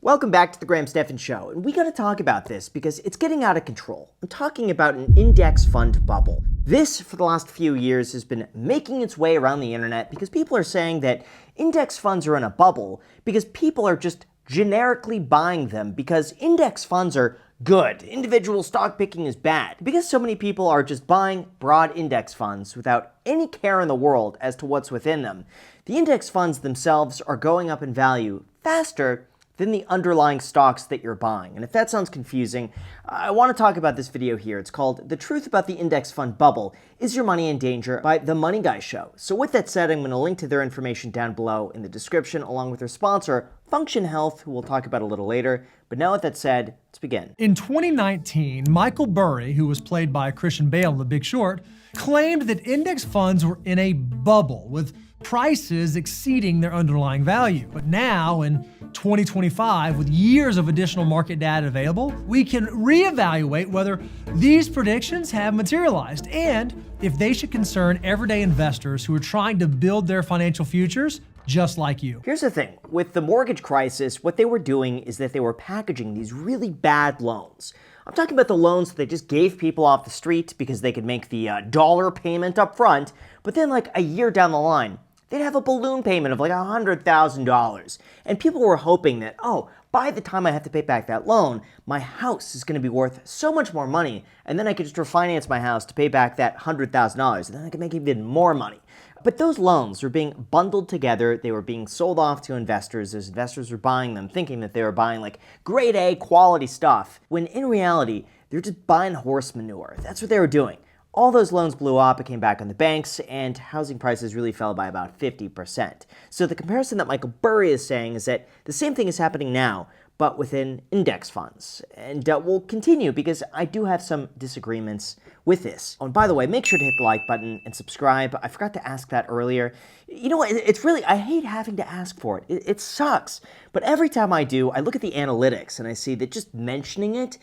Welcome back to the Graham Stephan Show, and we gotta talk about this because it's getting out of control. I'm talking about an index fund bubble. This, for the last few years, has been making its way around the internet because people are saying that index funds are in a bubble because people are just generically buying them because index funds are good. Individual stock picking is bad. Because so many people are just buying broad index funds without any care in the world as to what's within them, the index funds themselves are going up in value faster than the underlying stocks that you're buying. And if that sounds confusing, I want to talk about this video here. It's called The Truth About the Index Fund Bubble. Is Your Money in Danger? By The Money Guy Show. So with that said, I'm going to link to their information down below in the description, along with their sponsor, Function Health, who we'll talk about a little later. But now with that said, let's begin. In 2019, Michael Burry, who was played by Christian Bale in The Big Short, claimed that index funds were in a bubble with prices exceeding their underlying value. But now, in 2025, with years of additional market data available, we can reevaluate whether these predictions have materialized and if they should concern everyday investors who are trying to build their financial futures just like you. Here's the thing. With the mortgage crisis, what they were doing is that they were packaging these really bad loans. I'm talking about the loans that they just gave people off the street because they could make the dollar payment up front, but then like a year down the line, they'd have a balloon payment of like $100,000. And people were hoping that, oh, by the time I have to pay back that loan, my house is going to be worth so much more money, and then I could just refinance my house to pay back that $100,000, and then I could make even more money. But those loans were being bundled together, they were being sold off to investors as investors were buying them, thinking that they were buying like grade A quality stuff, when in reality, they're just buying horse manure. That's what they were doing. All those loans blew up, it came back on the banks, and housing prices really fell by about 50%. So the comparison that Michael Burry is saying is that the same thing is happening now, but within index funds. And we'll continue because I do have some disagreements with this. Oh, and by the way, make sure to hit the like button and subscribe. I forgot to ask that earlier. You know what, it's really, I hate having to ask for it. It sucks. But every time I do, I look at the analytics and I see that just mentioning it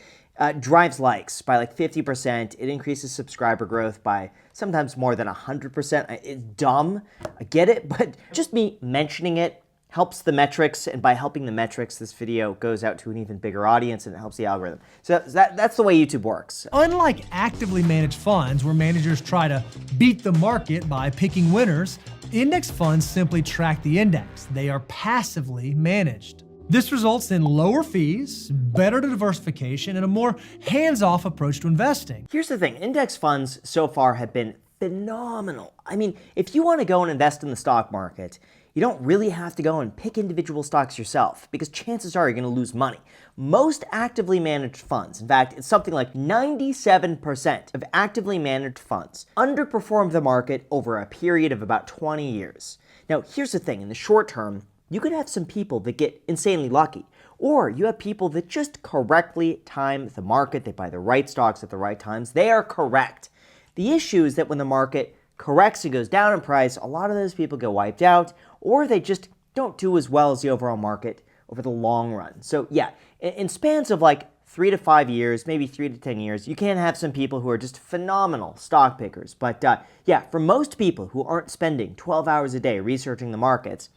drives likes by like 50%. It increases subscriber growth by sometimes more than 100%. It's dumb, I get it, but just me mentioning it helps the metrics, and by helping the metrics, this video goes out to an even bigger audience and it helps the algorithm. So that's the way YouTube works. Unlike actively managed funds, where managers try to beat the market by picking winners, index funds simply track the index. They are passively managed. This results in lower fees, better diversification, and a more hands-off approach to investing. Here's the thing, index funds so far have been phenomenal. I mean, if you want to go and invest in the stock market, you don't really have to go and pick individual stocks yourself because chances are you're going to lose money. Most actively managed funds, in fact, it's something like 97% of actively managed funds, underperform the market over a period of about 20 years. Now, here's the thing, in the short term, you could have some people that get insanely lucky, or you have people that just correctly time the market. They buy the right stocks at the right times. They are correct. The issue is that when the market corrects and goes down in price, a lot of those people get wiped out, or they just don't do as well as the overall market over the long run. So yeah, in spans of like 3 to 5 years, maybe 3 to 10 years, you can have some people who are just phenomenal stock pickers. But yeah, for most people who aren't spending 12 hours a day researching the markets,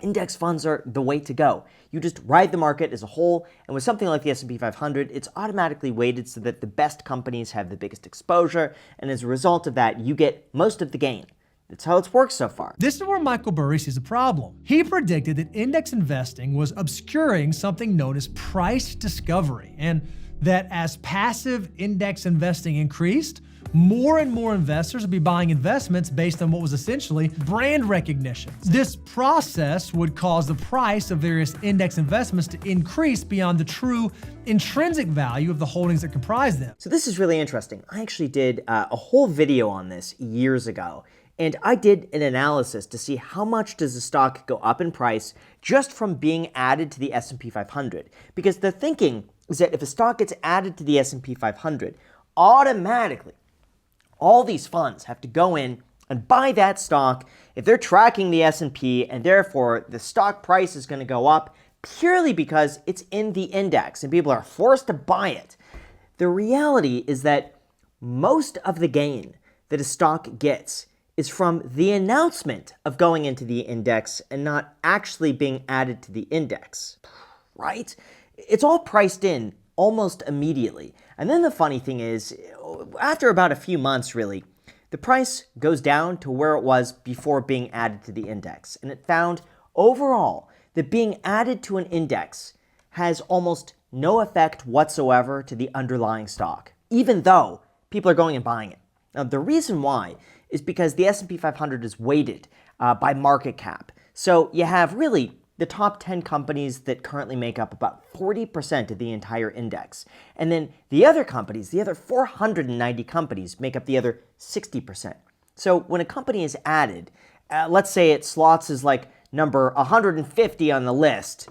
index funds are the way to go. You just ride the market as a whole, and with something like the S&P 500, it's automatically weighted so that the best companies have the biggest exposure, and as a result of that, you get most of the gain. That's how it's worked so far. This is where Michael Burry sees a problem. He predicted that index investing was obscuring something known as price discovery, and that as passive index investing increased, more and more investors would be buying investments based on what was essentially brand recognition. This process would cause the price of various index investments to increase beyond the true intrinsic value of the holdings that comprise them. So this is really interesting. I actually did a whole video on this years ago, and I did an analysis to see how much does a stock go up in price just from being added to the S&P 500. Because the thinking is that if a stock gets added to the S&P 500, automatically, all these funds have to go in and buy that stock if they're tracking the S&P, and therefore the stock price is going to go up purely because it's in the index and people are forced to buy it. The reality is that most of the gain that a stock gets is from the announcement of going into the index and not actually being added to the index. right? It's all priced in almost immediately. And then the funny thing is, after about a few months, really, the price goes down to where it was before being added to the index. And it found overall that being added to an index has almost no effect whatsoever to the underlying stock, even though people are going and buying it. Now, the reason why is because the S&P 500 is weighted by market cap. So you have really the top 10 companies that currently make up about 40% of the entire index. And then the other companies, the other 490 companies, make up the other 60%. So when a company is added, let's say it slots as like number 150 on the list,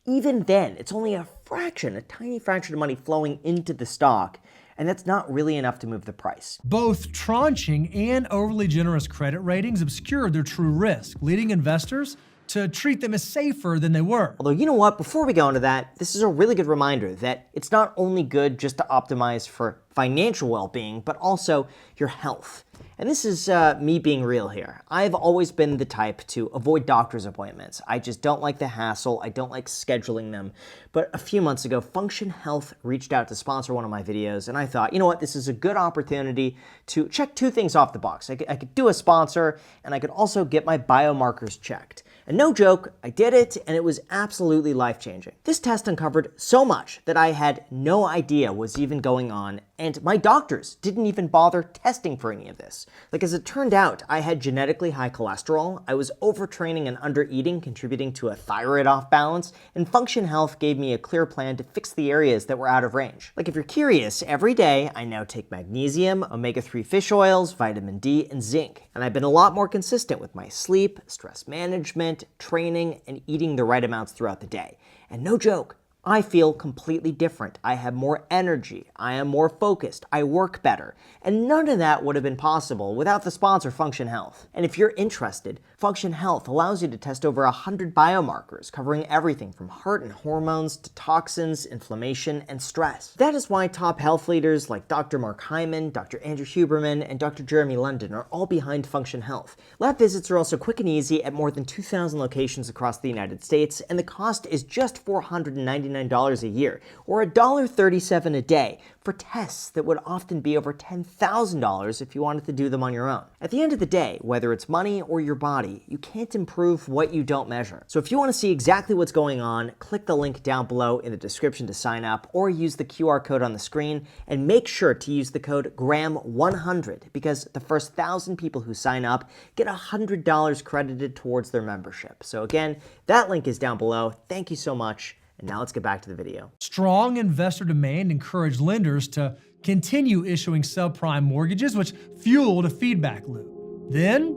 even then, it's only a fraction, a tiny fraction of money flowing into the stock, and that's not really enough to move the price. Both tranching and overly generous credit ratings obscured their true risk, leading investors to treat them as safer than they were. Although, you know what, before we go into that, this is a really good reminder that it's not only good just to optimize for financial well-being, but also your health. And this is me being real here. I've always been the type to avoid doctor's appointments. I just don't like the hassle. I don't like scheduling them. But a few months ago, Function Health reached out to sponsor one of my videos, and I thought, you know what, this is a good opportunity to check two things off the box. I could do a sponsor, and I could also get my biomarkers checked. And no joke, I did it, and it was absolutely life-changing. This test uncovered so much that I had no idea was even going on, and my doctors didn't even bother testing for any of this. Like, as it turned out, I had genetically high cholesterol, I was overtraining and undereating, contributing to a thyroid off balance, and Function Health gave me a clear plan to fix the areas that were out of range. Like, if you're curious, every day I now take magnesium, omega-3 fish oils, vitamin D, and zinc, and I've been a lot more consistent with my sleep, stress management, training, and eating the right amounts throughout the day. And no joke, I feel completely different. I have more energy. I am more focused. I work better. And none of that would have been possible without the sponsor, Function Health. And if you're interested, Function Health allows you to test over 100 biomarkers covering everything from heart and hormones to toxins, inflammation, and stress. That is why top health leaders like Dr. Mark Hyman, Dr. Andrew Huberman, and Dr. Jeremy London are all behind Function Health. Lab visits are also quick and easy at more than 2,000 locations across the United States, and the cost is just $499 a year, or $1.37 a day, for tests that would often be over $10,000 if you wanted to do them on your own. At the end of the day, whether it's money or your body, you can't improve what you don't measure. So if you want to see exactly what's going on, click the link down below in the description to sign up, or use the QR code on the screen, and make sure to use the code GRAHAM100, because the first 1,000 people who sign up get $100 credited towards their membership. So again, that link is down below. Thank you so much. And now let's get back to the video. Strong investor demand encouraged lenders to continue issuing subprime mortgages, which fueled a feedback loop. Then,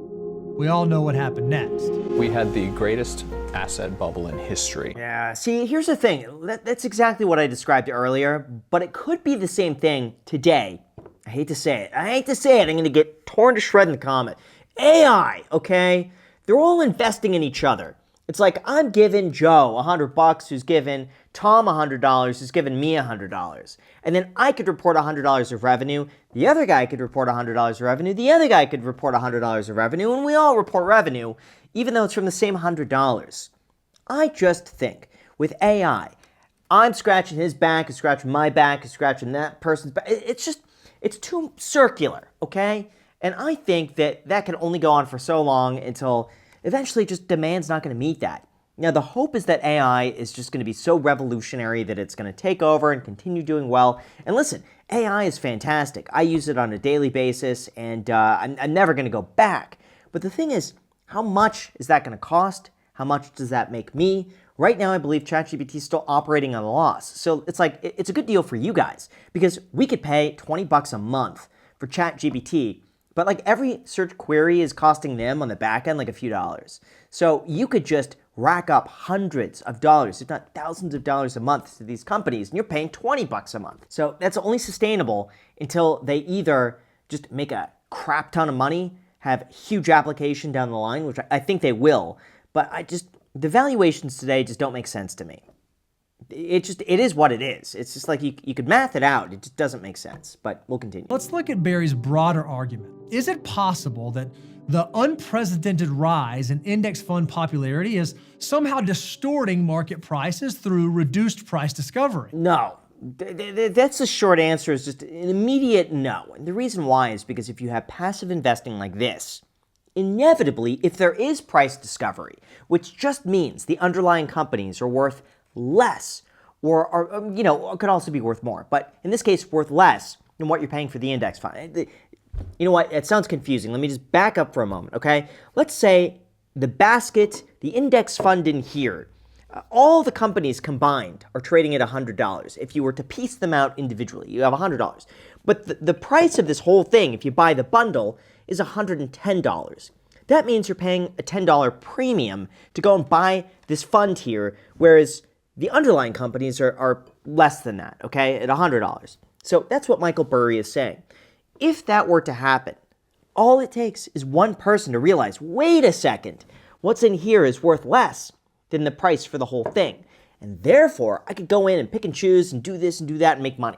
we all know what happened next. We had the greatest asset bubble in history. Yeah, see, here's the thing. That's exactly what I described earlier, but it could be the same thing today. I hate to say it. I'm going to get torn to shreds in the comment. AI, okay? They're all investing in each other. It's like I'm giving Joe $100, who's given Tom $100, who's given me $100. And then I could report $100 of revenue. The other guy could report $100 of revenue. The other guy could report $100 of revenue. And we all report revenue, even though it's from the same $100. I just think with AI, I'm scratching his back, he's scratching my back, he's scratching that person's back. It's too circular, okay? And I think that can only go on for so long until eventually just demand's not going to meet that. Now, the hope is that AI is just going to be so revolutionary that it's going to take over and continue doing well. And listen, AI is fantastic. I use it on a daily basis, and I'm never going to go back. But the thing is, how much is that going to cost? How much does that make me? Right now, I believe ChatGPT is still operating on a loss. So it's like, it's a good deal for you guys, because we could pay $20 a month for ChatGPT, but like every search query is costing them on the back end like a few dollars. So you could just rack up hundreds of dollars, if not thousands of dollars a month to these companies, and you're paying $20 a month. So that's only sustainable until they either just make a crap ton of money, have huge application down the line, which I think they will, but the valuations today just don't make sense to me. It is what it is. It's just like you could math it out. It just doesn't make sense, but we'll continue. Let's look at Barry's broader argument. Is it possible that the unprecedented rise in index fund popularity is somehow distorting market prices through reduced price discovery. No. That's the short answer, is just an immediate no. And the reason why is because if you have passive investing like this, inevitably, if there is price discovery, which just means the underlying companies are worth less, or are, could also be worth more, but in this case, worth less than what you're paying for the index fund. You know what? It sounds confusing. Let me just back up for a moment, okay? Let's say the basket, the index fund in here, all the companies combined are trading at $100. If you were to piece them out individually, you have $100. But the price of this whole thing, if you buy the bundle, is $110. That means you're paying a $10 premium to go and buy this fund here, whereas the underlying companies are less than that, okay, at $100. So that's what Michael Burry is saying. If that were to happen, all it takes is one person to realize, wait a second, what's in here is worth less than the price for the whole thing. And therefore, I could go in and pick and choose and do this and do that and make money.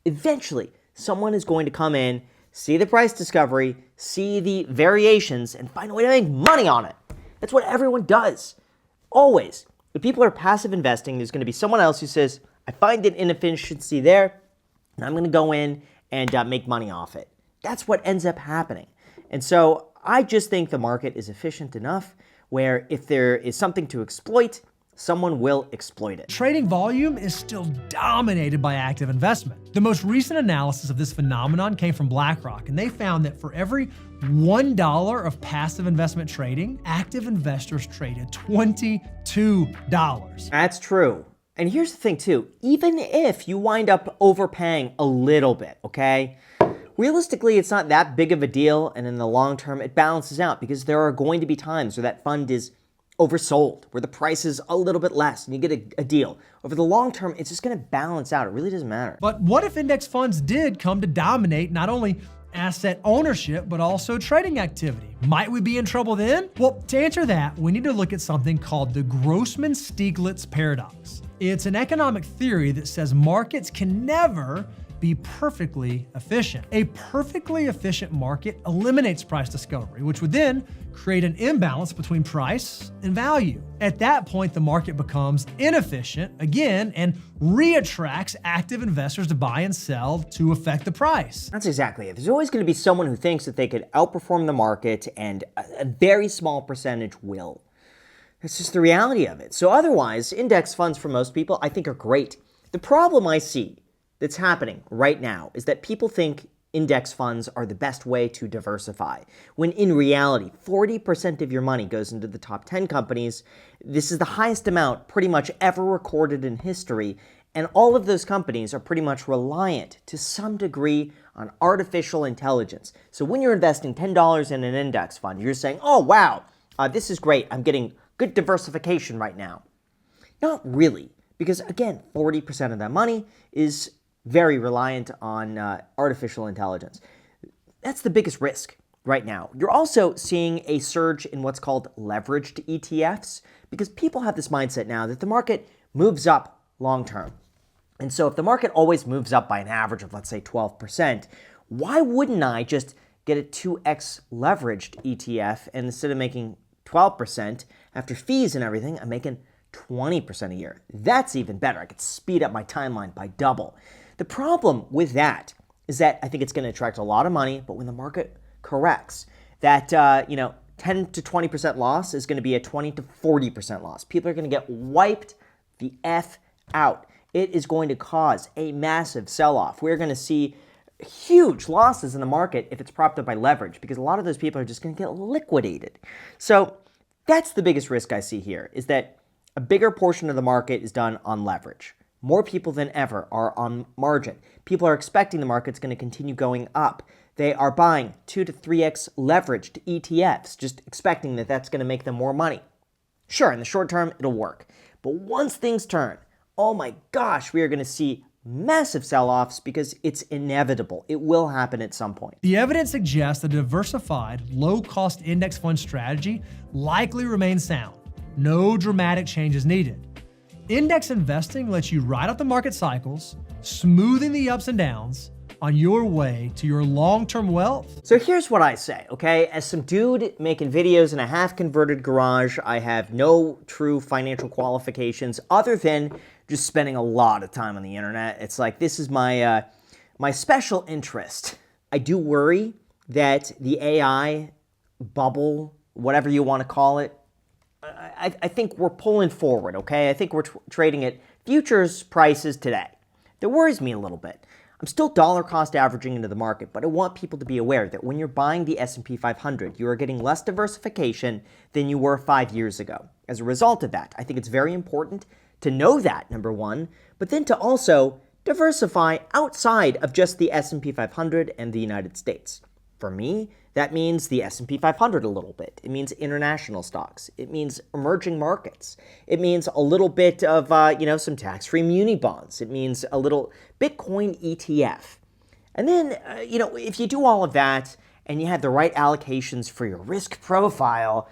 Eventually, someone is going to come in, see the price discovery, see the variations, and find a way to make money on it. That's what everyone does. Always. If people are passive investing, there's going to be someone else who says, I find an inefficiency there, and I'm going to go in and make money off it. That's what ends up happening. And so I just think the market is efficient enough where if there is something to exploit, someone will exploit it. Trading volume is still dominated by active investment. The most recent analysis of this phenomenon came from BlackRock, and they found that for every $1 of passive investment trading, active investors traded $22. That's true. And here's the thing too, even if you wind up overpaying a little bit, okay? Realistically, it's not that big of a deal, and in the long term, it balances out because there are going to be times where that fund is oversold, where the price is a little bit less, and you get a deal. Over the long term, it's just going to balance out. It really doesn't matter. But what if index funds did come to dominate not only asset ownership, but also trading activity? Might we be in trouble then? Well, to answer that, we need to look at something called the Grossman-Stiglitz paradox. It's an economic theory that says markets can never be perfectly efficient. A perfectly efficient market eliminates price discovery, which would then create an imbalance between price and value. At that point, the market becomes inefficient again and re-attracts active investors to buy and sell to affect the price. That's exactly it. There's always going to be someone who thinks that they could outperform the market, and a very small percentage will. That's just the reality of it. So otherwise, index funds for most people, I think, are great. The problem I see that's happening right now is that people think index funds are the best way to diversify, when in reality, 40% of your money goes into the top 10 companies. This is the highest amount pretty much ever recorded in history, and all of those companies are pretty much reliant to some degree on artificial intelligence. So when you're investing $10 in an index fund, you're saying, oh wow, this is great, I'm getting good diversification right now. Not really, because again, 40% of that money is very reliant on artificial intelligence. That's the biggest risk right now. You're also seeing a surge in what's called leveraged ETFs, because people have this mindset now that the market moves up long term. And so if the market always moves up by an average of, let's say, 12%, why wouldn't I just get a 2x leveraged ETF, and instead of making 12% after fees and everything, I'm making 20% a year. That's even better. I could speed up my timeline by double. The problem with that is that I think it's going to attract a lot of money, but when the market corrects, that 10 to 20% loss is going to be a 20 to 40% loss. People are going to get wiped the F out. It is going to cause a massive sell-off. We're going to see huge losses in the market if it's propped up by leverage, because a lot of those people are just going to get liquidated. So that's the biggest risk I see here, is that a bigger portion of the market is done on leverage. More people than ever are on margin. People are expecting the market's going to continue going up. They are buying 2 to 3x leveraged ETFs, just expecting that that's going to make them more money. Sure, in the short term, it'll work. But once things turn, oh my gosh, we are going to see massive sell-offs, because it's inevitable. It will happen at some point. The evidence suggests that a diversified, low-cost index fund strategy likely remains sound. No dramatic changes needed. Index investing lets you ride out the market cycles, smoothing the ups and downs, on your way to your long-term wealth? So here's what I say, okay? As some dude making videos in a half-converted garage, I have no true financial qualifications other than just spending a lot of time on the internet. It's like this is my my special interest. I do worry that the AI bubble, whatever you want to call it, I think we're pulling forward, okay? I think we're trading at futures prices today. That worries me a little bit. I'm still dollar cost averaging into the market, but I want people to be aware that when you're buying the S&P 500, you are getting less diversification than you were 5 years ago. As a result of that, I think it's very important to know that, number one, but then to also diversify outside of just the S&P 500 and the United States. For me, that means the S&P 500 a little bit. It means international stocks. It means emerging markets. It means a little bit of, some tax-free muni bonds. It means a little Bitcoin ETF. And then, if you do all of that and you have the right allocations for your risk profile,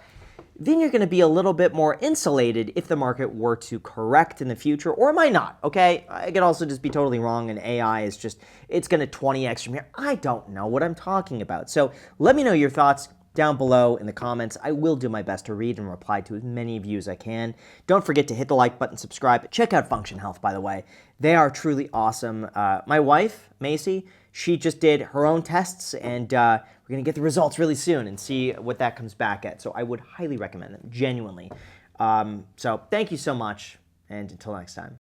then you're going to be a little bit more insulated if the market were to correct in the future, or it might not, okay? I could also just be totally wrong, and AI is just, it's going to 20x from here. I don't know what I'm talking about. So let me know your thoughts down below in the comments. I will do my best to read and reply to as many of you as I can. Don't forget to hit the like button, subscribe. Check out Function Health, by the way. They are truly awesome. My wife, Macy, she just did her own tests, and we're going to get the results really soon and see what that comes back at. So I would highly recommend them, genuinely. So thank you so much, and until next time.